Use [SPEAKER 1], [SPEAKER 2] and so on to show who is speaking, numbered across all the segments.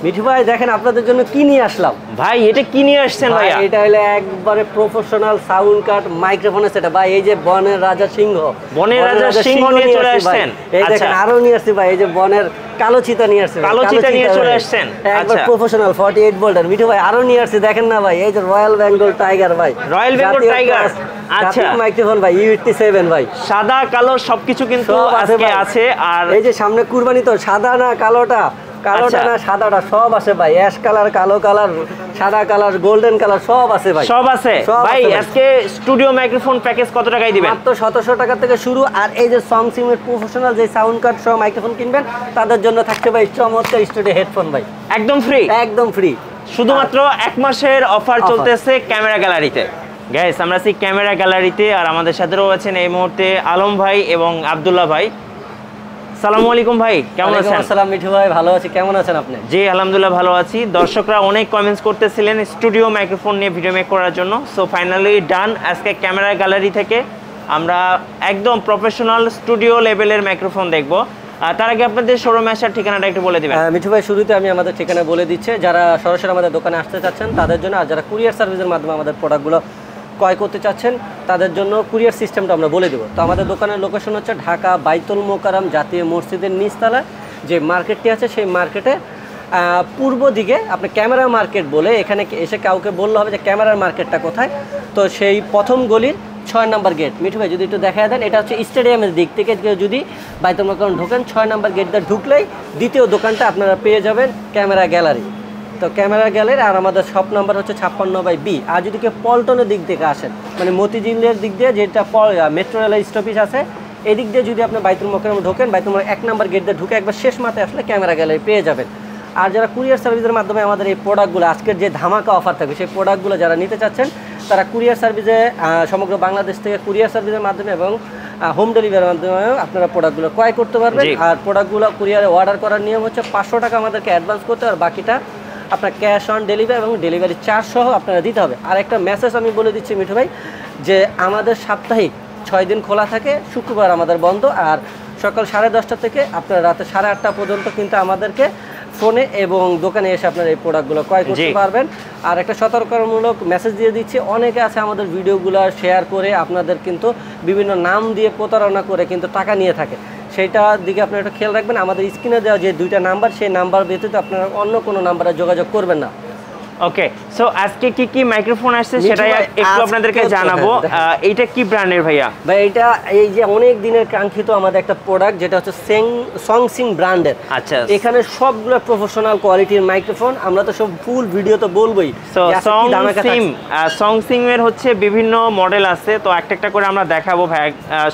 [SPEAKER 1] মিঠু ভাই দেখেন আপনাদের জন্য কি নিয়ে আসলাম।
[SPEAKER 2] ভাই এটা কি নিয়ে আসছেন ভাই?
[SPEAKER 1] এটা হলো একবারে প্রফেশনাল সাউন্ড কার্ড মাইক্রোফোনের সেটা ভাই। এই যে বনের রাজা সিংহ,
[SPEAKER 2] বনের রাজা সিংহ নিয়ে চলে আসছেন।
[SPEAKER 1] এই দেখেন আরো নিয়ে আসছি ভাই। এই যে বনের কালো চিতা নিয়ে আসছে,
[SPEAKER 2] কালো চিতা নিয়ে চলে আসছেন
[SPEAKER 1] একবার প্রফেশনাল 48 ভোল্টের। মিঠু ভাই আরো নিয়ে আসছে দেখেন না ভাই, এই যে রয়্যাল বেঙ্গল টাইগার ভাই,
[SPEAKER 2] রয়্যাল বেঙ্গল টাইগার। আচ্ছা
[SPEAKER 1] মাইক্রোফোন ভাই U87 ভাই,
[SPEAKER 2] সাদা কালো সবকিছু কিন্তু আজকে আছে। আর
[SPEAKER 1] এই যে সামনে কুরবানি তো সাদা না কালোটা, কালোটা না সাদাটা সব আছে ভাই। অ্যাশ কালার, কালো কালার, সাদা কালার, গোল্ডেন কালার সব আছে ভাই,
[SPEAKER 2] সব আছে ভাই। আজকে স্টুডিও মাইক্রোফোন প্যাকেজ কত টাকায় দিবেন?
[SPEAKER 1] মাত্র 1700 টাকা থেকে শুরু। আর এই যে SongSim এর প্রফেশনাল যে সাউন্ড কার্ড সহ মাইক্রোফোন কিনবেন তাদের জন্য থাকছে ভাই চমৎকার স্টুডিও হেডফোন ভাই,
[SPEAKER 2] একদম ফ্রি,
[SPEAKER 1] একদম ফ্রি।
[SPEAKER 2] শুধুমাত্র 1 মাসের অফার চলতেছে ক্যামেরা গ্যালারিতে। গাইস আমরা আছি ক্যামেরা গ্যালারিতে, আর আমাদের সাথে রয়েছেন এই মুহূর্তে আলম ভাই এবং আব্দুল্লাহ ভাই। আসসালামু আলাইকুম ভাই, কেমন আছেন?
[SPEAKER 1] আসসালাম মিঠু ভাই, ভালো আছি, কেমন আছেন আপনি?
[SPEAKER 2] জি আলহামদুলিল্লাহ ভালো আছি। দর্শকরা অনেক কমেন্টস করতেছিলেন স্টুডিও মাইক্রোফোন নিয়ে ভিডিও মেক করার জন্য। সো ফাইনালি ডান। আজকে ক্যামেরা গ্যালারি থেকে আমরা একদম প্রফেশনাল স্টুডিও লেভেলের মাইক্রোফোন দেখব। তার আগে আপনাদের শোরুমে আসার ঠিকানাটা একটু বলে দিবেন।
[SPEAKER 1] মিঠু ভাই শুরুতে আমি আমাদের ঠিকানা বলে দিচ্ছি, যারা সরাসরি আমাদের দোকানে আসতে চাচ্ছেন তাদের জন্য, আর যারা কুরিয়ার সার্ভিসের মাধ্যমে আমাদের প্রোডাক্টগুলো ক্রয় করতে চাচ্ছেন তাদের জন্য কুরিয়ার সিস্টেমটা আমরা বলে দেবো। তো আমাদের দোকানের লোকেশন হচ্ছে ঢাকা বাইতুল মোকাররম জাতীয় মসজিদের নিচতলায় যে মার্কেটটি আছে, সেই মার্কেটে পূর্ব দিকে আপনি ক্যামেরা মার্কেট বলে এখানে এসে কাউকে বললে হবে যে ক্যামেরার মার্কেটটা কোথায়। তো সেই প্রথম গলির 6 নম্বর গেট। মিঠু ভাই যদি একটু দেখা দেন, এটা হচ্ছে স্টেডিয়ামের দিক থেকে যদি বাইতুল মোকাররম ঢোকেন 6 নম্বর গেট দিয়ে ঢুকলেই দ্বিতীয় দোকানটা আপনারা পেয়ে যাবেন ক্যামেরা গ্যালারি। তো ক্যামেরা গ্যালারি আর আমাদের শপ নাম্বার হচ্ছে 56/B। আর যদি কেউ পল্টনের দিক থেকে আসেন, মানে মতিঝিলের দিক দিয়ে যেটা মেট্রো রেলের স্টপেজ আছে, এদিক দিয়ে যদি আপনি বাইতুল মোকাররম ঢোকেন, বাইতুল মোকাররম 1 নম্বর গেট দিয়ে ঢুকে একবার শেষ মাথায় আসলে ক্যামেরা গ্যালারি পেয়ে যাবেন। আর যারা কুরিয়ার সার্ভিসের মাধ্যমে আমাদের এই প্রোডাক্টগুলো আজকের যে ধামাকা অফার থাকবে সেই প্রোডাক্টগুলো যারা নিতে চাচ্ছেন তারা কুরিয়ার সার্ভিসে সমগ্র বাংলাদেশ থেকে কুরিয়ার সার্ভিসের মাধ্যমে এবং হোম ডেলিভারির মাধ্যমে আপনারা প্রোডাক্টগুলো ক্রয় করতে পারবেন। আর প্রোডাক্টগুলো কুরিয়ারে অর্ডার করার নিয়ম হচ্ছে 500 টাকা আমাদেরকে অ্যাডভান্স করতে, আর বাকিটা আপনার ক্যাশ অন ডেলিভারি এবং ডেলিভারি চার্জ সহ আপনারা দিতে হবে। আর একটা মেসেজ আমি বলে দিচ্ছি মিঠু ভাই, যে আমাদের সাপ্তাহিক 6 দিন খোলা থাকে, শুক্রবার আমাদের বন্ধ। আর সকাল 10:30 থেকে আপনার রাতে 8:30 পর্যন্ত কিন্তু আমাদেরকে ফোনে এবং দোকানে এসে আপনারা এই প্রোডাক্টগুলো ক্রয় করতে পারবেন। আর একটা সতর্কতামূলক মেসেজ দিয়ে দিচ্ছি, অনেকে আছে আমাদের ভিডিওগুলো শেয়ার করে আপনাদের কিন্তু বিভিন্ন নাম দিয়ে প্রতারণা করে কিন্তু টাকা নিয়ে থাকে। সেইটার দিকে আপনারা একটু খেয়াল রাখবেন। আমাদের স্ক্রিনে দেওয়া যে 2টা নাম্বার, সেই নাম্বার ব্যতীত আপনারা অন্য কোনো নাম্বারে যোগাযোগ করবেন না।
[SPEAKER 2] ওকে, সো আজকে কি কি মাইক্রোফোন আসছে সেটাই একটু আপনাদেরকে জানাবো। এইটা কি ব্র্যান্ডের ভাইয়া?
[SPEAKER 1] ভাই এটা এই যে অনেক দিনের কাঙ্ক্ষিত আমাদের একটা প্রোডাক্ট, যেটা হচ্ছে SongSim ব্র্যান্ডের।
[SPEAKER 2] আচ্ছা,
[SPEAKER 1] এখানে সবগুলো প্রফেশনাল কোয়ালিটির মাইক্রোফোন, আমরা তো সব ফুল ভিডিও তো বলবোই।
[SPEAKER 2] SongSim এর হচ্ছে বিভিন্ন মডেল আছে, তো একটা করে আমরা দেখাবো ভাই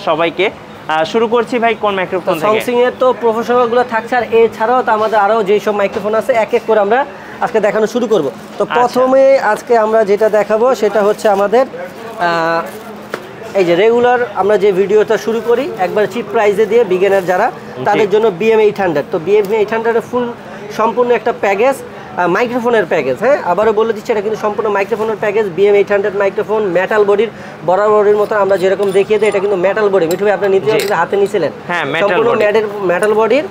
[SPEAKER 2] সবাইকে। শুরু করছি ভাই কোন মাইক্রোফোন থেকে?
[SPEAKER 1] SongSim এর তো প্রফেশনালগুলো থাকছে, আর এছাড়াও তো আমাদের আরও যেই সব মাইক্রোফোন আছে এক এক করে আমরা আজকে দেখানো শুরু করব। তো প্রথমে আজকে আমরা যেটা দেখাবো সেটা হচ্ছে আমাদের এই যে রেগুলার আমরা যে ভিডিওটা শুরু করি একবার চিপ প্রাইসে দিয়ে বিগিনার যারা তাদের জন্য BM800। তো BM800 এর ফুল সম্পূর্ণ একটা প্যাকেজ, মাইক্রোফোনের প্যাকেজ। হ্যাঁ, আবারও বলে দিচ্ছি এটা কিন্তু সম্পূর্ণ মাইক্রোফোনের প্যাকেজ। BM800 মাইক্রোফোন মেটাল বডির, বরাবরের মতো আমরা যেরকম দেখিয়ে দিই, এটা কিন্তু মেটাল বডি। মিঠু ভাই আপনি হাতে নিয়েছিলেন, সম্পূর্ণ মেটাল বডির।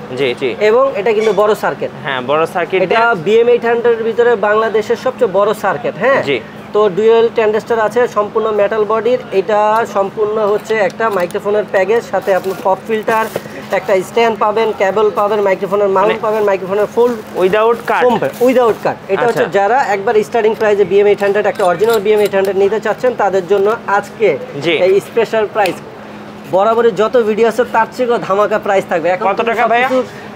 [SPEAKER 1] এবং এটা কিন্তু বড় সার্কিট।
[SPEAKER 2] হ্যাঁ, বড় সার্কিট।
[SPEAKER 1] এটা BM800 এর ভিতরে বাংলাদেশের সবচেয়ে বড় সার্কিট। হ্যাঁ, তো ডুয়েল ট্রানজিস্টর আছে, সম্পূর্ণ মেটাল বডির। এটা সম্পূর্ণ হচ্ছে একটা মাইক্রোফোনের প্যাকেজ, সাথে আপনি পপ ফিল্টার, একটা স্ট্যান্ড পাবেন, কেবল পাবেন, মাইক্রোফোনের মাউন্ট পাবেন, মাইক্রোফোনের ফুল উইদাউট কাট। এটা হচ্ছে যারা একবার স্টার্টিং প্রাইসে BM800 একটা অরিজিনাল BM800 নিতে চাচ্ছেন তাদের জন্য আজকে এই স্পেশাল প্রাইস। বরাবরের যত ভিডিও আছে তার চেয়েও ধামাকা প্রাইস থাকবে। এখন
[SPEAKER 2] কত টাকা ভাই?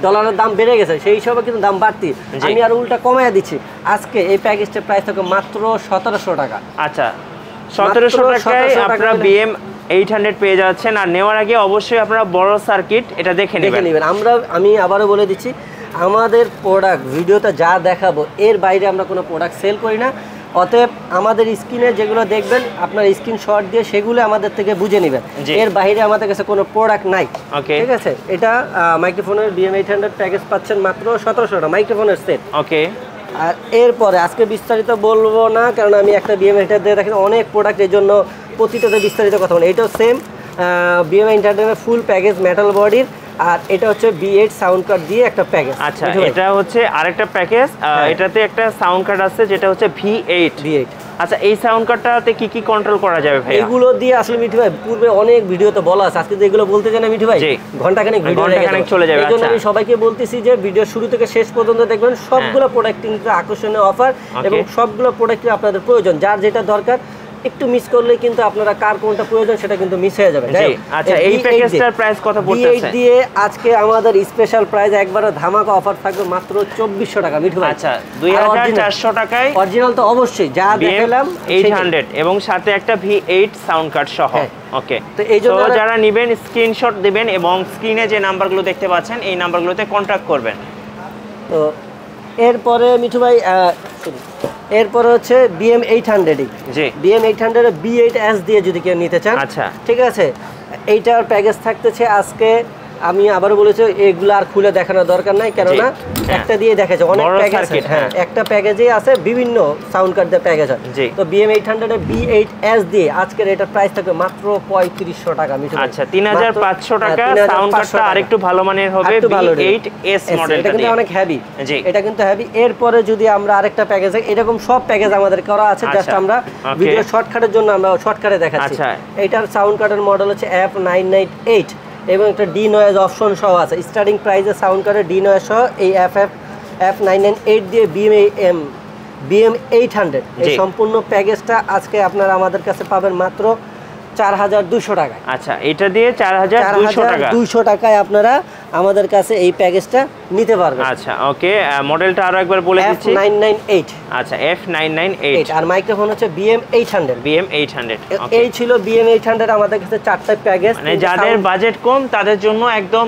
[SPEAKER 1] ডলারের দাম বেড়ে গেছে, সেই হিসাবে কিন্তু দাম বাড়তি। আমি আর উল্টা কমাইয়া দিচ্ছি। আজকে এই প্যাকেজটার প্রাইস থাকবে মাত্র 1700 টাকা।
[SPEAKER 2] আচ্ছা, 1700 টাকায় আপনারা BM800 পেয়ে যাচ্ছেন। আর নেওয়ার আগে অবশ্যই আপনারা বড় সার্কিট এটা দেখে নেবেন।
[SPEAKER 1] আমি আবারও বলে দিচ্ছি, আমাদের প্রোডাক্ট ভিডিওতে যা দেখাবো এর বাইরে আমরা কোনো প্রোডাক্ট সেল করি না। অতএব আমাদের স্ক্রিনে যেগুলো দেখবেন আপনার স্ক্রিনশট দিয়ে সেগুলো আমাদের থেকে বুঝে নেবেন, এর বাইরে আমাদের কাছে কোনো প্রোডাক্ট নাই। ঠিক আছে, এটা মাইক্রোফোনের BM800 প্যাকেজ পাচ্ছেন মাত্র 1700 টাকা, মাইক্রোফোনের সেট। ওকে, আর এরপরে আজকে বিস্তারিত বলবো না, কারণ আমি একটা BM800 দিয়ে দেখেন অনেক প্রোডাক্ট, এই জন্য প্রতিটাতে বিস্তারিত কথা বলি। এটাও same BM800 full package metal বডির, আর এটা হচ্ছে B8 সাউন্ড কার্ড দিয়ে একটা প্যাকেজ।
[SPEAKER 2] আচ্ছা, এটা হচ্ছে আরেকটা প্যাকেজ। এটাতে একটা সাউন্ড কার্ড আছে যেটা হচ্ছে V8। আচ্ছা, এই সাউন্ড কার্ডটাতে কি কি কন্ট্রোল করা যাবে ভাই?
[SPEAKER 1] এগুলো দিয়ে আসলে মিঠু ভাই পূর্বে অনেক ভিডিওতে বলা আছে, আজকে এগুলো বলতে জানা মিঠু ভাই ঘন্টাখানেক ভিডিও
[SPEAKER 2] চলে যাবে।
[SPEAKER 1] এজন্য আমি সবাইকে বলতেছি যে ভিডিও শুরু থেকে শেষ পর্যন্ত দেখবেন, সবগুলো প্রোডাক্ট কিন্তু আকর্ষণীয় অফার এবং সবগুলো প্রোডাক্ট আপনাদের প্রয়োজন, যার যেটা দরকার একটু মিস করলে কিন্তু আপনারা কার কোনটা প্রয়োজন সেটা কিন্তু মিস হয়ে যাবে।
[SPEAKER 2] আচ্ছা, এই প্যাকেজটার প্রাইস কত পড়তেছে?
[SPEAKER 1] B8 দিয়ে আজকে আমাদের স্পেশাল প্রাইস একবারে ধামাকা অফার থাকবে মাত্র 2400 টাকা মিঠু ভাই।
[SPEAKER 2] আচ্ছা, 2400 টাকায়
[SPEAKER 1] অরিজিনাল তো অবশ্যই যা দেখালাম
[SPEAKER 2] 800 এবং সাথে একটা V8 সাউন্ড কার্ড সহ। ওকে,
[SPEAKER 1] তো এই জন্য
[SPEAKER 2] যারা নেবেন স্ক্রিনশট দিবেন এবং স্ক্রিনে যে নাম্বারগুলো দেখতে পাচ্ছেন এই নাম্বারগুলোতে কন্টাক্ট করবেন।
[SPEAKER 1] তো এরপরে মিঠু ভাই এরপরে হচ্ছে BM800। জি, BM800 B8S দিয়ে যদি কেউ নিতে চান, আচ্ছা ঠিক আছে, এইটার প্যাকেজ থাকতেছে আজকে আমি আবারও বলেছি এগুলো আর খুলে দেখানোর দরকার নাই, কেননা একটা দিয়ে দেখাচ্ছে অনেক প্যাকেজ। হ্যাঁ, একটা প্যাকেজেই আছে বিভিন্ন সাউন্ড কার্ড দিয়ে প্যাকেজ হয়। তো BM800 B8S দিয়ে আজকের এটার প্রাইস থাকবে মাত্র 3500 টাকা মিঠু।
[SPEAKER 2] আচ্ছা, 3500 টাকা। সাউন্ড কার্ডটা আরেকটু ভালো মানের হবে, B8S মডেল।
[SPEAKER 1] এটা কিন্তু অনেক হেভি। জি, এটা কিন্তু হেভি। এরপরে যদি আমরা আরেকটা প্যাকেজ, এরকম সব প্যাকেজ আমাদের করা আছে, জাস্ট আমরা ভিডিও শর্টকাটের জন্য আমরা শর্টকাটে দেখাচ্ছি। এটার সাউন্ড কার্ডের মডেল হচ্ছে F998 এবং একটা ডি নয়েজ অপশন সহ আছে। স্টার্টিং প্রাইসে সাউন্ড কার্ডের ডি নয়েজ সহ এই F998 দিয়ে BM800 এই সম্পূর্ণ প্যাকেজটা আজকে আপনারা আমাদের কাছে পাবেন মাত্র 4200 টাকা।
[SPEAKER 2] আচ্ছা, এটা দিয়ে 4200
[SPEAKER 1] টাকায় আপনারা আমাদের কাছে এই প্যাকেজটা নিতে পারবেন।
[SPEAKER 2] আচ্ছা, ওকে, মডেলটা আরো একবার বলে দিচ্ছি।
[SPEAKER 1] F998।
[SPEAKER 2] আচ্ছা, F998
[SPEAKER 1] আর মাইক্রোফোন হচ্ছে BM800। এই ছিল BM800 আমাদের কাছে 4টা প্যাকেজ।
[SPEAKER 2] মানে যাদের বাজেট কম তাদের জন্য একদম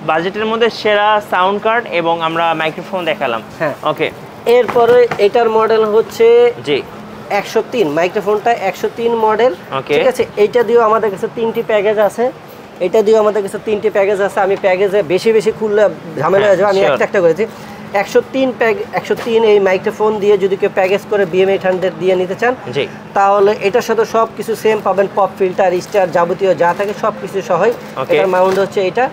[SPEAKER 2] বাজেটের মধ্যে সেরা সাউন্ড কার্ড এবং আমরা মাইক্রোফোন দেখালাম। হ্যাঁ, ওকে।
[SPEAKER 1] এরপরে এটার মডেল হচ্ছে জি 103, মাইক্রোফোনটা 103 মডেল। ঠিক আছে, এইটা দিয়েও আমাদের কাছে 3টি প্যাকেজ আছে। আমি প্যাকেজে বেশি খুললে ঝামেলা হয়ে যাবে, আমি একটা করেছি। 103 এই মাইক্রোফোন দিয়ে যদি কেউ প্যাকেজ করে BM800 দিয়ে নিতে চান, তাহলে এটার সাথে সব কিছু সেম পাবেন, পপ ফিল্টার, স্টার, যাবতীয় যা থাকে সব কিছু সহই। এটার মাউন্ট হচ্ছে এটা।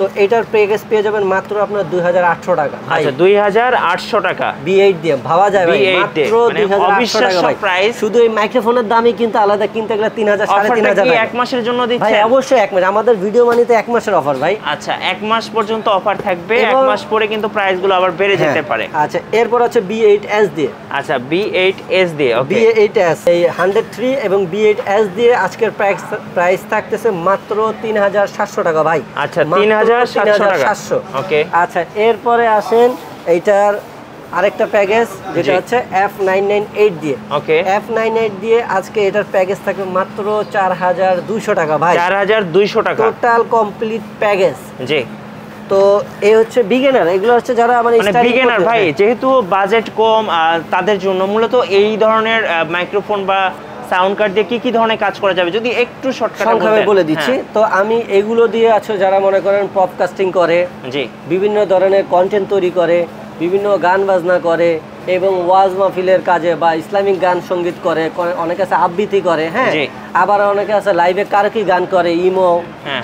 [SPEAKER 1] তো এটার প্যাকেজ পেয়ে যাবেন মাত্র আপনার 2800 টাকা।
[SPEAKER 2] আচ্ছা, 2800 টাকা
[SPEAKER 1] B8 দিয়ে ভাবা যায় ভাই, মাত্র 2800 টাকা ভাই। শুধু এই মাইক্রোফোনের দামই কিন্তু আলাদা, কিনতে গেলে 3000 3500 টাকা।
[SPEAKER 2] এক মাসের জন্য দিচ্ছেন
[SPEAKER 1] ভাই? অবশ্যই এক মাস, আমাদের ভিডিও মানিতে এক মাসের অফার ভাই।
[SPEAKER 2] আচ্ছা, এক মাস পর্যন্ত অফার থাকবে, এক মাস পরে কিন্তু প্রাইসগুলো আবার বেড়ে যেতে পারে।
[SPEAKER 1] আচ্ছা, এরপর আছে B8S দিয়ে।
[SPEAKER 2] আচ্ছা, B8S দিয়ে। ওকে,
[SPEAKER 1] B8S এই 103 এবং B8S দিয়ে আজকের প্রাইস থাকতেছে মাত্র 3700 টাকা ভাই।
[SPEAKER 2] আচ্ছা, 3700 টাকা।
[SPEAKER 1] ওকে, আচ্ছা, এরপরে আসেন এইটার আরেকটা প্যাকেজ যেটা হচ্ছে F998 দিয়ে। ওকে, F998 দিয়ে আজকে এটার প্যাকেজ থাকবে মাত্র 4200 টাকা ভাই।
[SPEAKER 2] 4200 টাকা
[SPEAKER 1] টোটাল কমপ্লিট প্যাকেজ।
[SPEAKER 2] জি,
[SPEAKER 1] তো এই হচ্ছে বিগিনার, এগুলো হচ্ছে যারা মানে
[SPEAKER 2] বিগিনার ভাই, যেহেতু বাজেট কম তাদের জন্য মূলত এই ধরনের মাইক্রোফোন বা সাউন্ড কার্ড দিয়ে কি ধরনের কাজ করা যাবে যদি একটু শর্টকাটে
[SPEAKER 1] বলে দিচ্ছি। তো আমি এগুলো দিয়ে আছে যারা মনে করেন পডকাস্টিং করে, জি, বিভিন্ন ধরনের কন্টেন্ট তৈরি করে, বিভিন্ন গান বাজনা করে এবং ওয়াজ মাহফিলের কাজে বা ইসলামিক গান সঙ্গীত করে, অনেকে আছে আবৃত্তি করে, হ্যাঁ, আবার অনেকে আছে লাইভে কারকি গান করে, ইমো,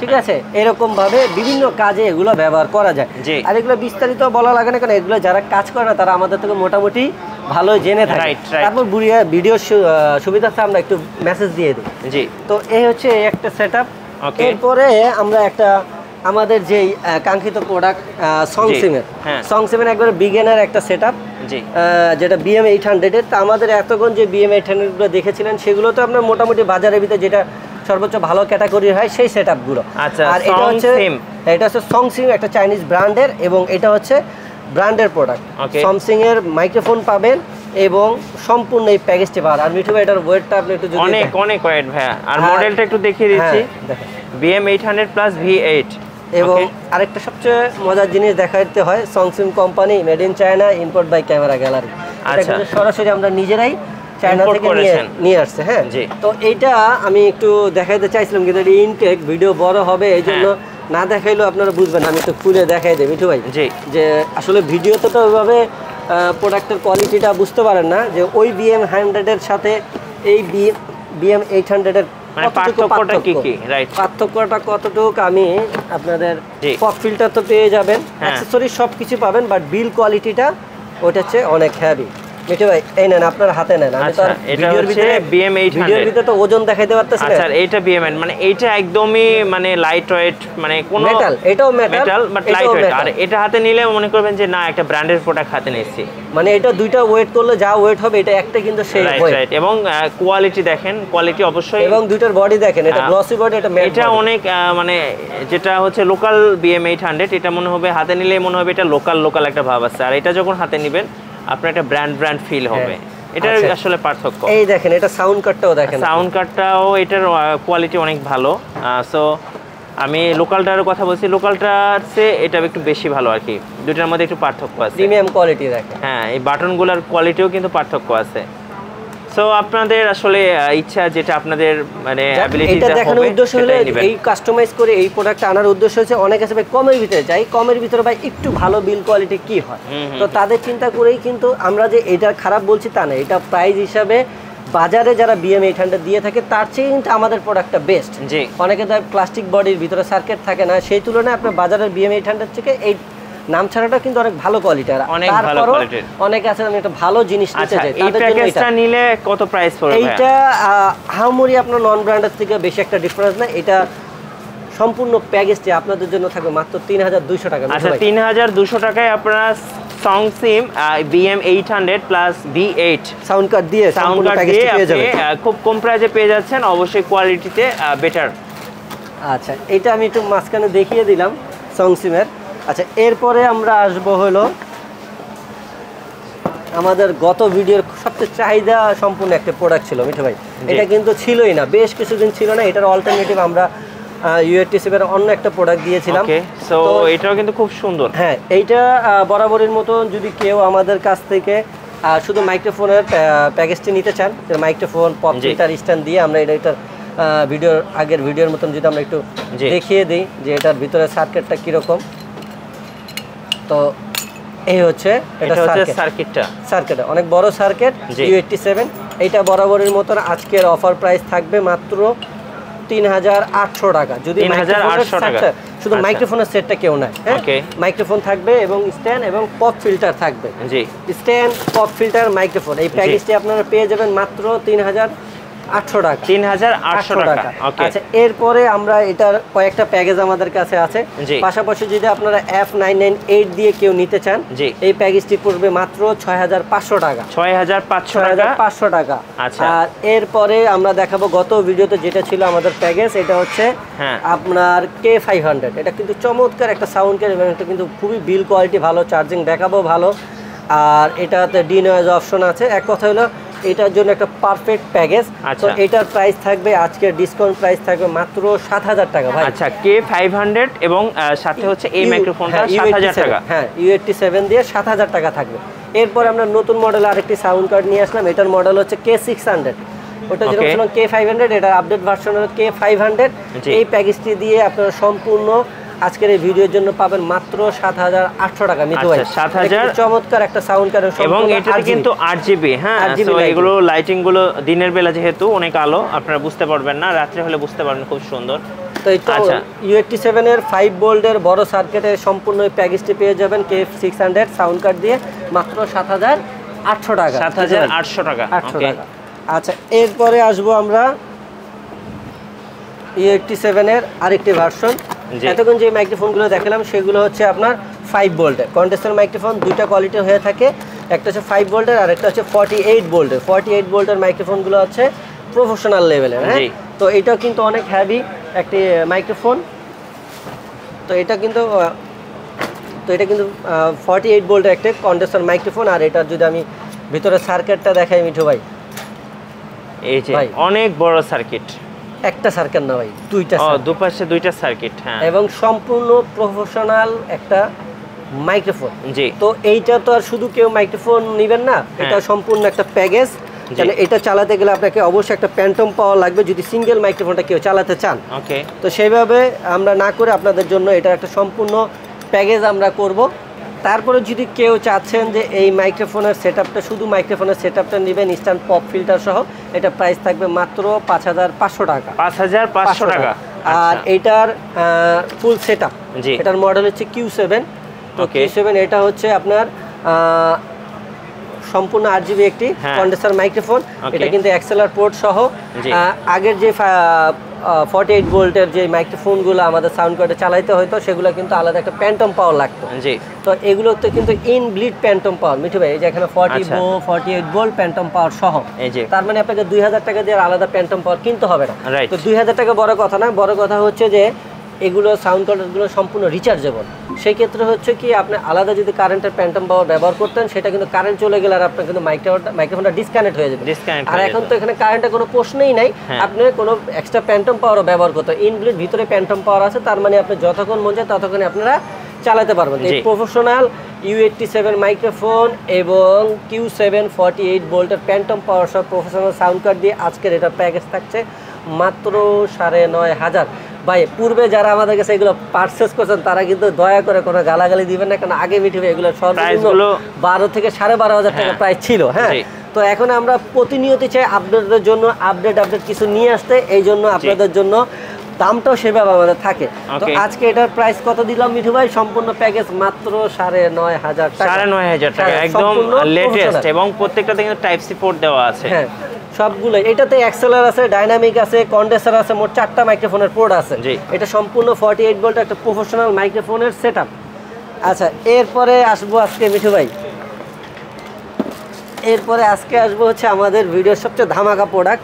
[SPEAKER 1] ঠিক আছে, এরকম ভাবে বিভিন্ন কাজে এগুলো ব্যবহার করা যায়। আর এগুলো বিস্তারিত বলা লাগে না, কারণ এগুলো যারা কাজ করে না তারা আমাদের থেকে মোটামুটি ভালো জেনে থাকে। তারপর ভিডিও সুবিধার্থে আমরা একটু মেসেজ দিয়ে দিই। জি, তো এই হচ্ছে একটা সেটআপ। এরপরে আমরা একটা আমাদের যেই কাঙ্ক্ষিত প্রোডাক্ট সং7 একবারে বিগিনার একটা সেটআপ, যেটা BM800 এর। তো আমাদের এতক্ষণ যে BM800 গুলো দেখেছিলেন সেগুলো তো আপনার মোটামুটি বাজারের ভিতরে যেটা সর্বোচ্চ ভালো ক্যাটাগরি হয় সেই সেটআপ গুলো। আর এটা হচ্ছে সং7, একটা চাইনিজ ব্র্যান্ডের, এবং এটা হচ্ছে ব্র্যান্ডের প্রোডাক্ট। স্যামসাং এর মাইক্রোফোন পাবেন এবং সম্পূর্ণ এই প্যাকেজটি পাবেন। আর মিঠু ভাই এটার ওয়েটটা আপনি একটু যদি
[SPEAKER 2] অনেক ওয়েট ভাই, আর মডেলটা একটু দেখিয়ে দিচ্ছি, BM800 প্লাস V8।
[SPEAKER 1] এবং আরেকটা সবচেয়ে মজার জিনিস দেখাতে হয়, Samsung company, made in China, import by camera gallery. এটা কিন্তু সরাসরি আমরা নিজেরাই চায়না থেকে নিয়ে আসছে। হ্যাঁ, তো এইটা আমি একটু দেখাইতে চাইছিলাম, কিন্তু ইনটেক ভিডিও বড় হবে এই জন্য না দেখাইলেও আপনারা বুঝবেন, আমি একটু খুলে দেখাই দেব মিঠু ভাই, যে আসলে ভিডিওতে তো ওইভাবে প্রোডাক্টের কোয়ালিটিটা বুঝতে পারেন না, যে ওই BM100 এর সাথে এই BM800 এর
[SPEAKER 2] মানে পার্থক্যটা কি রাইট
[SPEAKER 1] পার্থক্যটা কতটুকু আমি আপনাদের
[SPEAKER 2] জি।
[SPEAKER 1] পপ ফিল্টার তো পেয়ে যাবেন,
[SPEAKER 2] হ্যাঁ।
[SPEAKER 1] অ্যাকসেসরিজ সবকিছু পাবেন, বাট বিল কোয়ালিটিটা ওটা হচ্ছে অনেক হেভি। মিঠু ভাই এই নেন, আপনার হাতে নেন। আমি তো
[SPEAKER 2] আচ্ছা এটা হচ্ছে BM800
[SPEAKER 1] ভিডিওর ভিতরে তো ওজন দেখাইতে পারতেছি না।
[SPEAKER 2] আচ্ছা এইটা BM8 মানে এইটা একদমই মানে লাইট ওয়েট, মানে কোনো
[SPEAKER 1] মেটাল, এটাও মেটাল
[SPEAKER 2] বাট লাইট ওয়েট। আর এটা হাতে নিলে মনে করবেন যে না একটা ব্র্যান্ডের প্রোডাক্ট হাতে নিয়েছি,
[SPEAKER 1] মানে এটা দুইটা ওয়েট করলে যা ওয়েট হবে এটা একটা কিন্তু সেই ওয়েট।
[SPEAKER 2] রাইট। এবং কোয়ালিটি দেখেন, কোয়ালিটি অবশ্যই,
[SPEAKER 1] এবং দুইটার বডি দেখেন, এটা গ্লসি বডি, এটা ম্যাট।
[SPEAKER 2] এটা অনেক মানে যেটা হচ্ছে লোকাল BM800 এটা মনে হবে হাতে নিলে মনে হবে এটা লোকাল একটা ভাব আছে, আর এটা যখন হাতে নেবেন আপনার একটা ব্র্যান্ড ফিল হবে। এটার আসলে পার্থক্য।
[SPEAKER 1] এই দেখেন, এটা সাউন্ড কার্ডটাও দেখেন,
[SPEAKER 2] সাউন্ড কার্ডটাও এটার কোয়ালিটি অনেক ভালো। সো আমি লোকালটার কথা বলছি, লোকালটার চেয়ে এটা একটু বেশি ভালো আর কি, দুটার মধ্যে একটু পার্থক্য আছে।
[SPEAKER 1] প্রিমিয়াম কোয়ালিটি দেখেন।
[SPEAKER 2] হ্যাঁ, এই বাটনগুলোর কোয়ালিটিও কিন্তু পার্থক্য আছে। সো আপনাদের আসলে ইচ্ছা যেটা আপনাদের মানে অ্যাবিলিটি
[SPEAKER 1] এটা দেখানোর উদ্দেশ্য হলো এই কাস্টমাইজ করে এই প্রোডাক্ট আনার উদ্দেশ্য হচ্ছে অনেক আছে ভাই কমের ভিতরে যাই, কমের ভিতরে ভাই একটু ভালো বিল কোয়ালিটি কি হয়, তো তাদের চিন্তা করেই কিন্তু আমরা যে এটা খারাপ বলছি তা না, এটা প্রাইস হিসাবে বাজারে যারা BM800 দিয়ে থাকে তার চেয়ে কিন্তু আমাদের প্রোডাক্টটা বেস্ট।
[SPEAKER 2] জি।
[SPEAKER 1] অনেকে তার প্লাস্টিক বডির ভিতরে সার্কিট থাকে না, সেই তুলনায় আপনার বাজারের BM800 থেকে এই নাম ছাড়াটা কিন্তু অনেক ভালো কোয়ালিটি। আর
[SPEAKER 2] অনেক ভালো কোয়ালিটির
[SPEAKER 1] অনেক আছে আমি একটা ভালো জিনিস নিতে চাই,
[SPEAKER 2] এই প্যাকেজটা নিলে কত প্রাইস পড়বে?
[SPEAKER 1] এইটা হামুরি আপনার নন ব্র্যান্ডের থেকে বেশি একটা ডিফারেন্স না, এটা সম্পূর্ণ প্যাকেজটি আপনাদের জন্য থাকবে মাত্র 3200 টাকা।
[SPEAKER 2] আচ্ছা 3200 টাকায় আপনারা সং সিম BM800 plus V8
[SPEAKER 1] sound card দিয়ে পেয়ে যাবেন,
[SPEAKER 2] খুব কম প্রাইসে পেয়ে যাচ্ছেন, অবশ্যই কোয়ালিটিতে বেটার।
[SPEAKER 1] আচ্ছা এটা আমি একটু মাঝখানে দেখিয়ে দিলাম সং সিমের। আচ্ছা এরপরে আমরা আসবো হলো আমাদের গত ভিডিওর সবচেয়ে চাহিদা সম্পূর্ণ একটা প্রোডাক্ট ছিল মিঠু ভাই, এটা কিন্তু ছিলই না, বেশ কিছুদিন ছিল না। এটার অল্টারনেটিভ আমরা UATCB এর অন্য একটা প্রোডাক্ট দিয়েছিলাম।
[SPEAKER 2] ওকে, সো এটাও কিন্তু খুব সুন্দর।
[SPEAKER 1] হ্যাঁ, এইটা বরাবরের মতো যদি কেউ আমাদের কাছ থেকে শুধু মাইক্রোফোনের প্যাকেজটি নিতে চান, মাইক্রোফোন পপ ফিল্টার স্ট্যান্ড দিয়ে আমরা এটার আগের ভিডিওর মতন যদি আমরা একটু দেখিয়ে দিই যে এটার ভিতরে সার্কিটটা কীরকম। তো এই হচ্ছে এটা সার্কিট অনেক বড় সার্কিট U87। এইটা বরাবরের মতন আজকের অফার প্রাইস থাকবে মাত্র 3800 টাকা। যদি
[SPEAKER 2] 3800 টাকা
[SPEAKER 1] শুধু মাইক্রোফোনের সেটটা কেউ নেয়, হ্যাঁ মাইক্রোফোন থাকবে এবং স্ট্যান্ড এবং পপ ফিল্টার থাকবে।
[SPEAKER 2] জি,
[SPEAKER 1] স্ট্যান্ড, পপ ফিল্টার, মাইক্রোফোন, এই প্যাকেজটি আপনারা পেয়ে যাবেন মাত্র 3800 টাকা।
[SPEAKER 2] 3800 টাকা। ওকে,
[SPEAKER 1] আচ্ছা এরপরে আমরা এটার কয়েকটা প্যাকেজ আমাদের কাছে আছে, পাশাপাশি যদি আপনারা F998 দিয়ে কেউ নিতে চান এই প্যাকেজটি পড়বে মাত্র 6500 টাকা।
[SPEAKER 2] 6500
[SPEAKER 1] টাকা।
[SPEAKER 2] আচ্ছা,
[SPEAKER 1] আর এরপরে আমরা দেখাবো গত ভিডিওতে যেটা ছিল আমাদের প্যাকেজ, এটা হচ্ছে আপনার K500। এটা কিন্তু চমৎকার একটা সাউন্ড কেয়ার এবং এটা কিন্তু খুবই বিল কোয়ালিটি ভালো, চার্জিং ব্যাকআপও ভালো, আর এটাতে ডিনয়েজ অপশন আছে। এক কথা হলো এটার জন্য একটা পারফেক্ট প্যাকেজ। তো এটার প্রাইস থাকবে আজকের ডিসকাউন্ট প্রাইস থাকবে মাত্র 7000 টাকা ভাই।
[SPEAKER 2] আচ্ছা K500 এবং সাথে হচ্ছে এই মাইক্রোফোনটা 7000 টাকা।
[SPEAKER 1] হ্যাঁ U87 দিয়ে 7000 টাকা থাকবে। এরপর আমরা নতুন মডেল আরেকটি সাউন্ড কার্ড নিয়ে আসলাম, এটার মডেল হচ্ছে K600। ওটা যেরকম ছিল K500, এটার আপডেট ভার্সন হলো K500। এই প্যাকেজটি দিয়ে আপনারা সম্পূর্ণ আজকের এই ভিডিওর জন্য পাবেন মাত্র 7800 টাকা। মিতু ভাই
[SPEAKER 2] 7000
[SPEAKER 1] চমৎকার একটা সাউন্ড কার্ড
[SPEAKER 2] এবং এটাতে কিন্তু 8GB। হ্যাঁ, সো এগুলো লাইটিং গুলো দিনের বেলা যেহেতু অনেক আলো আপনারা বুঝতে পারবেন না, রাত্রে হলে বুঝতে পারবেন, খুব সুন্দর।
[SPEAKER 1] তো এই U87 এর 5 ভোল্টের বড় সার্কিটের সম্পূর্ণ এই প্যাকেজটি পেয়ে যাবেন K600 সাউন্ড কার্ড দিয়ে মাত্র 7800 টাকা।
[SPEAKER 2] 7800 টাকা। ওকে,
[SPEAKER 1] আচ্ছা এরপরে আসবো আমরা U87 এর আরেকটি ভার্সন। এতক্ষণ যে মাইক্রোফোনগুলো দেখালাম সেগুলো হচ্ছে আপনার 5 ভোল্টের কন্ডেন্সার মাইক্রোফোন। দুইটা কোয়ালিটির হয়ে থাকে, একটা হচ্ছে 5 ভোল্টের আর একটা হচ্ছে 48 ভোল্টের। 48 ভোল্টের মাইক্রোফোনগুলো হচ্ছে প্রফেশনাল লেভেলের। হ্যাঁ, তো এটাও কিন্তু অনেক হেভি একটি মাইক্রোফোন। তো এটা কিন্তু 48 ভোল্টের একটা কন্ডেন্সার মাইক্রোফোন। আর এটা যদি আমি ভিতরে সার্কিটটা দেখাই মিঠু ভাই,
[SPEAKER 2] এই যে অনেক বড় সার্কিট,
[SPEAKER 1] একটা সার্কিট না ভাই, দুইটা,
[SPEAKER 2] দুপাশে দুইটা সার্কিট। হ্যাঁ,
[SPEAKER 1] এবং সম্পূর্ণ প্রফেশনাল একটা মাইক্রোফোন।
[SPEAKER 2] জি,
[SPEAKER 1] তো এইটা তো আর শুধু কেউ মাইক্রোফোন নেবেন না, এটা সম্পূর্ণ একটা প্যাকেজ। তাহলে এটা চালাতে গেলে আপনাকে অবশ্যই একটা প্যান্টম পাওয়ার লাগবে যদি সিঙ্গেল মাইক্রোফোনটা কেউ চালাতে চান।
[SPEAKER 2] ওকে,
[SPEAKER 1] তো সেইভাবে আমরা না করে আপনাদের জন্য এটা একটা সম্পূর্ণ প্যাকেজ আমরা করব। তারপরে যদি কেউ চাচ্ছেন যে এই মাইক্রোফোনের সেটআপটা শুধু মাইক্রোফোনের সেটআপটা নেবেন ইনস্ট্যান্ট পপ ফিল্টার সহ, এটা প্রাইস থাকবে মাত্র 5,500 টাকা।
[SPEAKER 2] 5,500 টাকা।
[SPEAKER 1] আর এটার ফুল সেটআপ,
[SPEAKER 2] জি,
[SPEAKER 1] এটার মডেল হচ্ছে Q7। তো Q7 এটা হচ্ছে আপনার সম্পূর্ণ 8GB একটি কন্ডেন্সার মাইক্রোফোন। এটা কিন্তু এক্সএলআর পোর্ট সহ। আগের যে 48 ভোল্টের যে মাইক্রোফোনগুলো আমাদের সাউন্ড কার্ডে চালাইতে হতো সেগুলো কিন্তু আলাদা একটা প্যান্টম পাওয়ার লাগতো।
[SPEAKER 2] জি,
[SPEAKER 1] তো এগুলোতে কিন্তু ইন ব্লিড প্যান্টম পাওয়ার মিঠু ভাই, এই যে এখানে 48 ভোল্ট প্যান্টম পাওয়ার সহ। তার মানে আপনাকে 2000 টাকা দিয়ে আলাদা প্যান্টম পাওয়ার কিনতে হবে না। তো 2000 টাকা বড় কথা না, বড় কথা হচ্ছে যে এগুলো সাউন্ড কার্ডগুলো সম্পূর্ণ রিচার্জেবল। সেই ক্ষেত্রে হচ্ছে কি আপনি আলাদা যদি কারেন্টের প্যান্টম পাওয়ার ব্যবহার করতেন সেটা কিন্তু কারেন্ট চলে গেলে আর আপনার কিন্তু মাইক্রোফোনটা ডিসকানেক্ট হয়ে যাবে। আর এখন তো এখানে কারেন্টের কোনো প্রশ্নই নাই, আপনি কোনো এক্সট্রা প্যান্টম পাওয়ারও ব্যবহার করতে, ইনবিল্ট ভিতরে প্যান্টম পাওয়ার আছে, তার মানে আপনি যতক্ষণ মন চায় ততক্ষণ আপনারা চালাতে পারবেন। এই প্রফেশনাল U87 মাইক্রোফোন এবং Q7 48 ভোল্টের প্যান্টম পাওয়ার সহ প্রফেশনাল সাউন্ড কার্ড দিয়ে আজকের এটা প্যাকেজ থাকছে মাত্র 9,500। ভাই পূর্বে যারা আমাদের কাছে এগুলো পারচেস করছেন তারা কিন্তু দয়া করে কোনো গালাগালি দিবেন না, কারণ আগে মিঠে এগুলো সর্বনিম্ন 12 থেকে 12,500 টাকা প্রাইস ছিল। হ্যাঁ, তো এখন আমরা প্রতিনিয়ত চাই আপডেটের জন্য আপডেট কিছু নিয়ে আসতে, এই জন্য আপনাদের জন্য দামটাও সেভাবে আমাদের থাকে। তো আজকে এটার প্রাইস কত দিলাম মিঠু ভাই? সম্পূর্ণ প্যাকেজ মাত্র 9,500 টাকা।
[SPEAKER 2] 9,500 টাকা, একদম লেটেস্ট এবং প্রত্যেকটাতে কিন্তু টাইপ সি পোর্ট দেওয়া আছে।
[SPEAKER 1] হ্যাঁ, সবগুলো। এটাতে এক্সেলআর আছে, ডাইনামিক আছে, কন্ডেন্সার আছে, মোট 4টা মাইক্রোফোনের পোর্ট আছে। এটা সম্পূর্ণ 48 ভোল্ট একটা প্রফেশনাল মাইক্রোফোনের সেটআপ। আচ্ছা, এরপরে আসবো আজকে মিঠু ভাই, এরপরে আজকে আসবো হচ্ছে আমাদের ভিডিওর সবচেয়ে ধামাকা প্রোডাক্ট,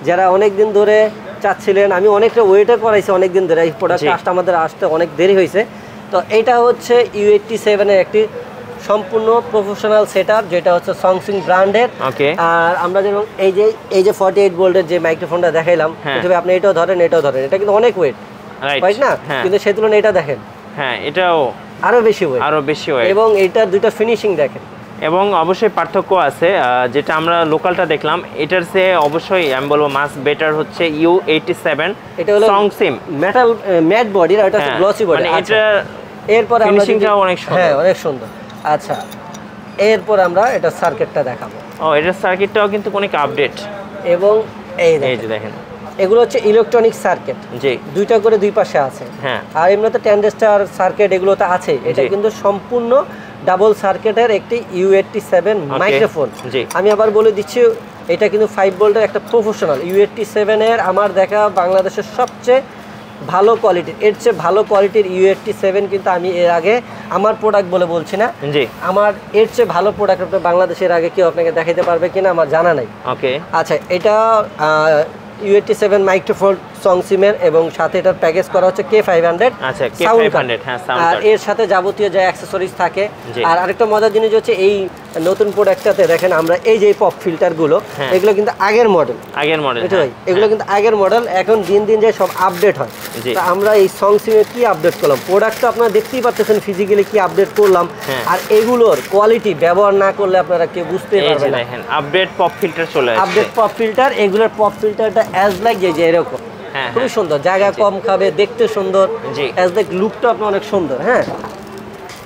[SPEAKER 1] যারা অনেক দিন ধরে চাচ্ছিলেন। আমি অনেকটা ওয়েটে করাইছি অনেক দিন ধরে, এই প্রোডাক্টটা আমাদের আসতে অনেক দেরি হয়েছে। তো এটা হচ্ছে U87 এর একটি সম্পূর্ণ প্রফেশনাল সেটআপ, যেটা হচ্ছে সংসিং ব্র্যান্ডের। আর আমরা যেমন এই যে 48 ভোল্টের যে মাইক্রোফোনটা দেখাইলাম, আপনি এটাও ধরেন এটাও ধরেন, এটা কিন্তু অনেক ওয়েট, রাইট না? কিন্তু সেই তুলনায় এটা দেখেন,
[SPEAKER 2] হ্যাঁ এটাও
[SPEAKER 1] আরো বেশি ওয়েট, এবং এটার দুটো ফিনিশিং দেখেন।
[SPEAKER 2] এবং অবশ্যই পার্থক্য আছে, যেটা আমরা লোকালটা দেখলাম এটার চেয়ে অবশ্যই আমি বলবো মাস বেটার হচ্ছে U87।
[SPEAKER 1] এটা হলো
[SPEAKER 2] সংসিম
[SPEAKER 1] মেটাল ম্যাট বডি, আর এটা হচ্ছে গ্লসি বডি।
[SPEAKER 2] এটা
[SPEAKER 1] এরপর
[SPEAKER 2] ফিনিশিংটা অনেক সুন্দর।
[SPEAKER 1] হ্যাঁ, অনেক সুন্দর। আচ্ছা, এরপর আমরা এটা সার্কিটটা দেখাবো।
[SPEAKER 2] এটার সার্কিটটাও কিন্তু অনেক আপডেট,
[SPEAKER 1] এবং এই
[SPEAKER 2] যে দেখেন
[SPEAKER 1] এগুলো হচ্ছে ইলেকট্রনিক সার্কিট।
[SPEAKER 2] জি,
[SPEAKER 1] দুইটা করে দুই পাশে আছে।
[SPEAKER 2] হ্যাঁ,
[SPEAKER 1] আর এমনিতে ট্রানজিস্টর সার্কিট এগুলোতে আছে। এটা কিন্তু সম্পূর্ণ ডাবল সার্কিটের একটি U87 মাইক্রোফোন। আমি আবার বলে দিচ্ছি, এটা কিন্তু 5 ভোল্টের একটা প্রফেশনাল U87 এর আমার দেখা বাংলাদেশের সবচেয়ে ভালো কোয়ালিটির, এর চেয়ে ভালো কোয়ালিটির U87 কিন্তু আমি এর আগে আমার প্রোডাক্ট বলে বলছি না, আমার এর চেয়ে ভালো প্রোডাক্ট বাংলাদেশের আগে কেউ আপনাকে দেখাইতে পারবে কিনা আমার জানা নাই। আচ্ছা, এটা U87 মাইক্রোফোন সংসিমের, এবং সাথে এটার প্যাকেজ করা হচ্ছে K500।
[SPEAKER 2] আচ্ছা, K500, হ্যাঁ,
[SPEAKER 1] আর এর সাথে যাবতীয় যে অ্যাকসেসরিজ থাকে। আর আরেকটা মজার জিনিস হচ্ছে এই নতুন প্রোডাক্টটাতে দেখেন আমরা এই যে পপ ফিল্টারগুলো, এগুলো কিন্তু আগের মডেল, এগুলো কিন্তু আগের মডেল। এখন দিন দিন যে সব আপডেট হয়, তা আমরা এই সংসিমে কি আপডেট করলাম, প্রোডাক্টটা আপনারা দেখতেই পাচ্ছেন ফিজিক্যালি কি আপডেট করলাম। আর এগুলোর কোয়ালিটি ব্যবহার না করলে আপনারা কেউ বুঝতেই পারবেন না।
[SPEAKER 2] আপডেট পপ ফিল্টার চলে আসছে,
[SPEAKER 1] আপডেট পপ ফিল্টার। এগুলোর পপ ফিল্টারটা অ্যাজ লাইক যে এরকম খুবই সুন্দর, জায়গা কম খাবে, দেখতে সুন্দর, অ্যাজ লাইক লুকটা আপনার অনেক সুন্দর। হ্যাঁ,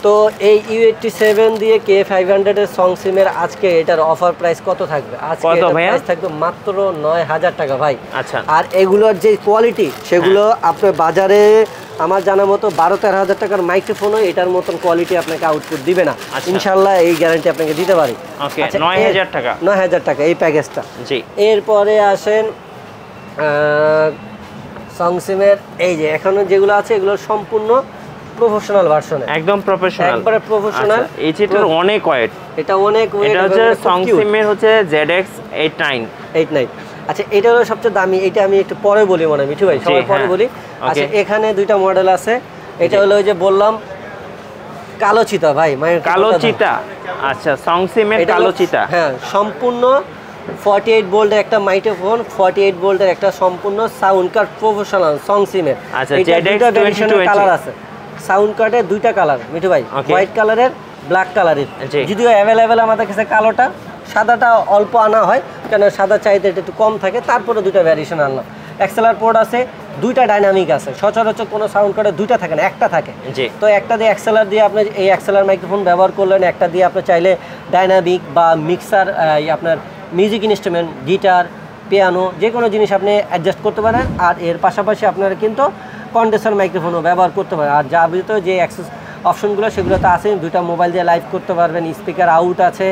[SPEAKER 1] তো এই U87 দিয়ে K500 এর সংসিমের আজকে এটার অফার প্রাইস কত থাকবে? আজকে এটার প্রাইস থাকবে মাত্র 9,000 টাকা ভাই।
[SPEAKER 2] আচ্ছা,
[SPEAKER 1] আর এগুলোর যে কোয়ালিটি সেগুলো আপনার বাজারে আমার জানা মতো 12-13 টাকার মাইক্রোফোনও এটার মতন কোয়ালিটি আপনাকে আউটপুট দিবে না, ইনশাআল্লাহ এই গ্যারান্টি আপনাকে দিতে পারি।
[SPEAKER 2] 9,000 টাকা,
[SPEAKER 1] 9,000 টাকা এই প্যাকেজটা।
[SPEAKER 2] জি,
[SPEAKER 1] এরপরে আসেন সংসিমের এই যে এখনো যেগুলো আছে এগুলো সম্পূর্ণ প্রফেশনাল ভার্সন, একদম প্রফেশনাল, একবারে প্রফেশনাল।
[SPEAKER 2] এই যেটার অনেক ওয়েট,
[SPEAKER 1] এটা অনেক ওয়েট।
[SPEAKER 2] এটা হচ্ছে সংসিমের হচ্ছে ZX89।
[SPEAKER 1] আচ্ছা, এটা হলো সবচেয়ে দামি, এটা আমি একটু পরে বলি মনে মিঠু ভাই, সবাই পরে বলি। আচ্ছা, এখানে দুইটা মডেল আছে। এটা হলো ওই যে বললাম কালো চিতা ভাই, মানে
[SPEAKER 2] কালো চিতা। আচ্ছা, সংসিমের কালো চিতা।
[SPEAKER 1] হ্যাঁ, সম্পূর্ণ 48 ভোল্টের একটা মাইক্রোফোন, 48 ভোল্টের একটা সম্পূর্ণ সাউন্ড কার্ড প্রফেশনাল সংসিমের।
[SPEAKER 2] আচ্ছা,
[SPEAKER 1] এটা দুটো ভেরিয়েশনের কালার আছে। সাউন্ড কার্ডের দুইটা কালার মিঠু ভাই, হোয়াইট কালারের, ব্ল্যাক কালারের। যদিও অ্যাভেলেবেল আমাদের কাছে কালোটা, সাদাটা অল্প আনা হয়, কেন সাদা চাহিদা একটু কম থাকে, তারপরে দুটো ভ্যারিয়েশন আনলাম। এক্সএলআর পোর্ট আছে, দুইটা ডাইনামিক আছে। সচরাচর কোনো সাউন্ড কার্ডে দুইটা থাকে না, একটা থাকে।
[SPEAKER 2] জি।
[SPEAKER 1] তো একটা দিয়ে এক্সেলার দিয়ে আপনি এই এক্সেলার মাইক্রোফোন ব্যবহার করলেন, একটা দিয়ে আপনি চাইলে ডাইনামিক বা মিক্সার আপনার মিউজিক ইনস্ট্রুমেন্ট, গিটার, পিয়ানো যে কোনো জিনিস আপনি অ্যাডজাস্ট করতে পারেন। আর এর পাশাপাশি আপনারা কিন্তু কন্ডেন্সার মাইক্রোফোনও ব্যবহার করতে পারেন। আর যাবতীয় যে অ্যাক্সেস অপশনগুলো সেগুলো তো আছে, দুইটা মোবাইল দিয়ে লাইভ করতে পারবেন, স্পিকার আউট আছে,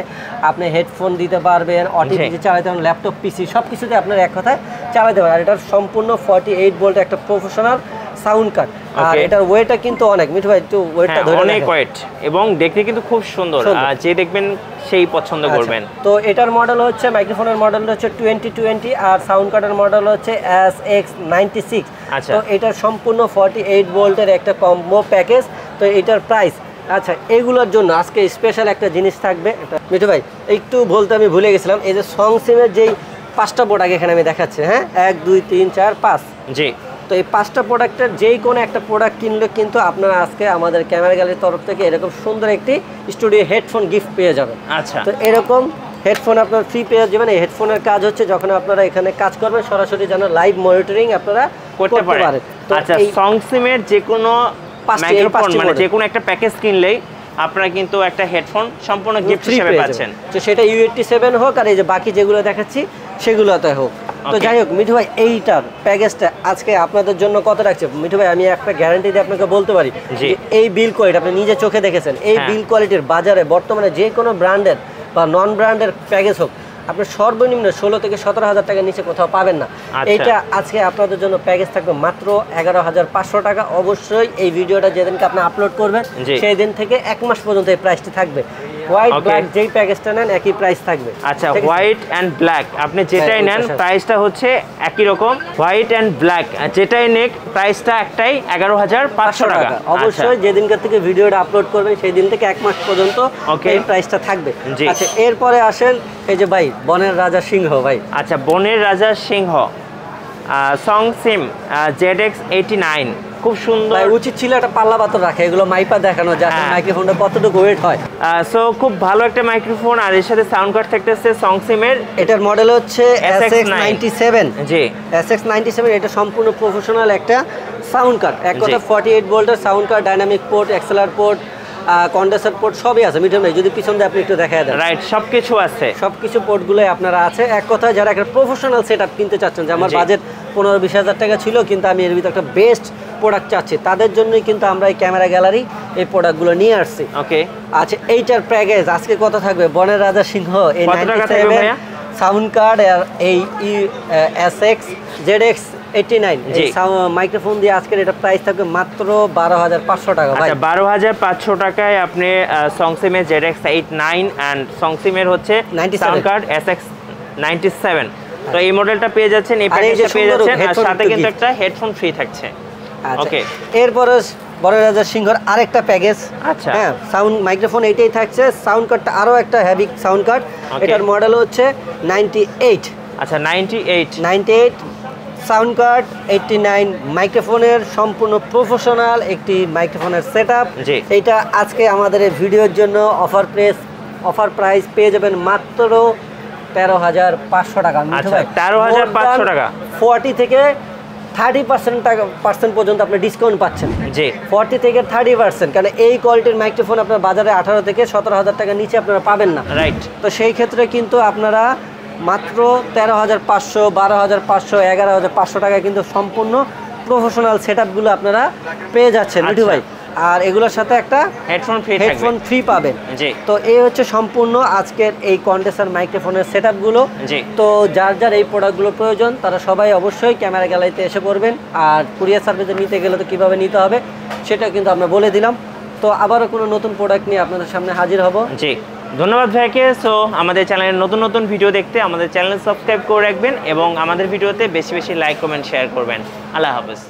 [SPEAKER 1] আপনি হেডফোন দিতে পারবেন, অটিপিজি চালাতে পারবেন, ল্যাপটপ, পিসি সব কিছুতে আপনার এক কথায় চালাতে পারেন। আর এটার সম্পূর্ণ 48 ভোল্ট একটা প্রফেশনাল সাউন্ড কার্ড। আর এটার ওয়েটটা কিন্তু অনেক, মিঠু ভাই একটু ওয়েটটা ধরে
[SPEAKER 2] অনেক ওয়েট এবং দেখতে কিন্তু খুব সুন্দর, যে দেখবেন সেই পছন্দ করবেন।
[SPEAKER 1] তো এটার মডেল হচ্ছে, মাইক্রোফোনের মডেল হচ্ছে 2020 আর সাউন্ড কার্ডের মডেল হচ্ছে SX96। তো এটার সম্পূর্ণ 48 ভোল্টের একটা কম্বো প্যাকেজ। তো এটার প্রাইস, আচ্ছা এগুলোর জন্য আজকে স্পেশাল একটা জিনিস থাকবে। মিঠু ভাই একটু বলতে আমি ভুলে গেছিলাম, এই যে সং সিমের যেই 5টা প্রোডাক্ট এখানে আমি দেখাচ্ছি, হ্যাঁ 1 2 3 4 5।
[SPEAKER 2] জি।
[SPEAKER 1] তো এই 5টা প্রোডাক্টের যেই কোনো একটা প্রোডাক্ট কিনলে কিন্তু আপনারা আজকে আমাদের ক্যামেরা গ্যালারির তরফ থেকে এরকম সুন্দর একটি স্টুডিও হেডফোন গিফট পেয়ে যাবেন।
[SPEAKER 2] আচ্ছা।
[SPEAKER 1] তো এরকম হেডফোন আপনার ফ্রি পেয়ে যাবেন। এই হেডফোনের কাজ হচ্ছে যখন আপনারা এখানে কাজ করবেন সরাসরি যেন লাইভ মনিটরিং আপনারা করতে পারেন।
[SPEAKER 2] তো আচ্ছা, সং সিমের যে কোনো মাইক্রোফোন মানে যে কোনো একটা প্যাকেজ কিনলেই আপনারা কিন্তু একটা হেডফোন সম্পূর্ণ গিফট হিসেবে পাচ্ছেন।
[SPEAKER 1] তো সেটা U87 হোক আর এই যে বাকি যেগুলো দেখাচ্ছি সেগুলোতে হোক। তো যাই হোক মিঠু ভাই, এইটার প্যাকেজটা আজকে আপনাদের জন্য কত রাখছে মিঠু ভাই? আমি একটা গ্যারান্টি দিয়ে আপনাকে বলতে পারি, এই বিল কোয়ালিটি আপনি নিজে চোখে দেখেছেন, এই বিল কোয়ালিটির বাজারে বর্তমানে যে কোনো ব্র্যান্ডের বা নন ব্র্যান্ডের প্যাকেজ হোক আপনি সর্বনিম্ন 16 থেকে 17,000 টাকার নিচে কোথাও পাবেন না। এইটা আজকে আপনাদের জন্য প্যাকেজ থাকবে মাত্র 11,500 টাকা। অবশ্যই এই ভিডিওটা যেদিনকে আপনি আপলোড করবেন সেই দিন থেকে 1 মাস পর্যন্ত এই প্রাইসটি থাকবে। হোয়াইট ব্ল্যাক যেই প্যাকেজটা নেন একই প্রাইস থাকবে।
[SPEAKER 2] আচ্ছা, হোয়াইট এন্ড ব্ল্যাক আপনি যেটাই নেন প্রাইসটা হচ্ছে একই রকম। হোয়াইট এন্ড ব্ল্যাক যেটাই নেক প্রাইসটা একটাই 11,500 টাকা।
[SPEAKER 1] অবশ্যই যেদিনকে থেকে ভিডিওটা আপলোড করবেন সেই দিন থেকে 1 মাস পর্যন্ত এই প্রাইসটা থাকবে। আচ্ছা, এরপরে আসেন এই যে ভাই বনের রাজা সিংহ ভাই।
[SPEAKER 2] আচ্ছা, বনের রাজা সিংহ সং সিম ZX89 খুব সুন্দর।
[SPEAKER 1] উচিত ছিল একটা পাল্লা পাথর রাখে, এগুলো মাইপা দেখানো যায় মাইক্রোফোনটা কতটুকু ওয়েট হয়।
[SPEAKER 2] সো খুব ভালো একটা মাইক্রোফোন আর এর সাথে সাউন্ড কার্ড থাকতেছে সং সিমের।
[SPEAKER 1] এটার মডেল হচ্ছে SX97।
[SPEAKER 2] জি,
[SPEAKER 1] SX97 এটা সম্পূর্ণ প্রফেশনাল একটা সাউন্ড কার্ড। এক কথা 48 ভোল্টের sound card, dynamic port, এক্সেলার port, condenser port সবই আছে। মিডিয়াম নাই, যদি পিছন দিয়ে আপনি একটু দেখায় দেন।
[SPEAKER 2] রাইট, সবকিছু আছে,
[SPEAKER 1] সবকিছু পোর্টগুলোই আপনারা আছে। এক কথায় যারা একটা প্রফেশনাল সেটআপ কিনতে চাচ্ছেন, যে আমার বাজেট 15-20 হাজার টাকা ছিল কিন্তু আমি এর ভিতরে একটা বেস্ট প্রোডাক্ট চাচ্ছি, তাদের জন্যই কিন্তু আমরা এই ক্যামেরা গ্যালারি এই প্রোডাক্টগুলো নিয়ে আসছি।
[SPEAKER 2] ওকে,
[SPEAKER 1] আচ্ছা এইটার প্যাকেজ আজকে কত থাকবে? বনের রাজা সিংহ এই 97 সাউন্ড কার্ড আর এই SX ZX89 এই মাইক্রোফোন দিয়ে আজকের এটা প্রাইস থাকবে মাত্র 12,500 টাকা ভাই।
[SPEAKER 2] আচ্ছা, 12,500 টাকায় আপনি সংসিমের ZX89 এন্ড সংসিমের হচ্ছে সাউন্ড কার্ড SX97। তো এই মডেলটা পেয়ে যাচ্ছেন, এই প্যাকেজটা পেয়ে যাচ্ছেন আর সাথে কিন্তু একটা হেডফোন ফ্রি থাকছে।
[SPEAKER 1] ওকে, এরপরে বনের রাজা সিংহর আরেকটা প্যাকেজ।
[SPEAKER 2] আচ্ছা,
[SPEAKER 1] হ্যাঁ সাউন্ড মাইক্রোফোন এইটাই থাকছে, সাউন্ড কার্ডটা আরো একটা হেভি সাউন্ড কার্ড। এটার মডেল হচ্ছে 98।
[SPEAKER 2] আচ্ছা, 98
[SPEAKER 1] সাউন্ড কার্ড 89 মাইক্রোফোনের সম্পূর্ণ প্রফেশনাল একটি মাইক্রোফোনের সেটআপ। এইটা আজকে আমাদের এই ভিডিওর জন্য অফার প্রাইস পেয়ে যাবেন মাত্র 13,500 টাকা।
[SPEAKER 2] 13,500 টাকা।
[SPEAKER 1] 40 থেকে 30% পর্যন্ত আপনি ডিসকাউন্ট পাচ্ছেন।
[SPEAKER 2] জি,
[SPEAKER 1] 40 থেকে 30%, কারণ এই কোয়ালিটির মাইক্রোফোন আপনার বাজারে 18 থেকে 17,000 টাকার নিচে আপনারা পাবেন না।
[SPEAKER 2] রাইট,
[SPEAKER 1] তো সেই ক্ষেত্রে কিন্তু আপনারা মাত্র 13,500, 12,500, 11,500 টাকায় কিন্তু সম্পূর্ণ প্রফেশনাল সেটআপগুলো আপনারা পেয়ে যাচ্ছেন মিঠু ভাই। আর এগুলোর সাথে একটা হেডফোন ফ্রি পাবেন। তো এই হচ্ছে সম্পূর্ণ আজকের এই কন্ডেন্সার মাইক্রোফোনের সেটআপগুলো। তো যার যার এই প্রোডাক্টগুলো প্রয়োজন তারা সবাই অবশ্যই ক্যামেরা গ্যালারিতে এসে পড়বেন। আর কুরিয়ার সার্ভিসে নিতে গেলে তো কীভাবে নিতে হবে সেটা কিন্তু আমরা বলে দিলাম। তো আবারও কোনো নতুন প্রোডাক্ট নিয়ে আপনাদের সামনে হাজির হব।
[SPEAKER 2] জি, ধন্যবাদ ভাইকে। সো আমাদের চ্যানেলের নতুন ভিডিও দেখতে আমাদের চ্যানেল সাবস্ক্রাইব করে রাখবেন এবং আমাদের ভিডিওতে বেশি বেশি লাইক কমেন্ট শেয়ার করবেন। আল্লাহ হাফেজ।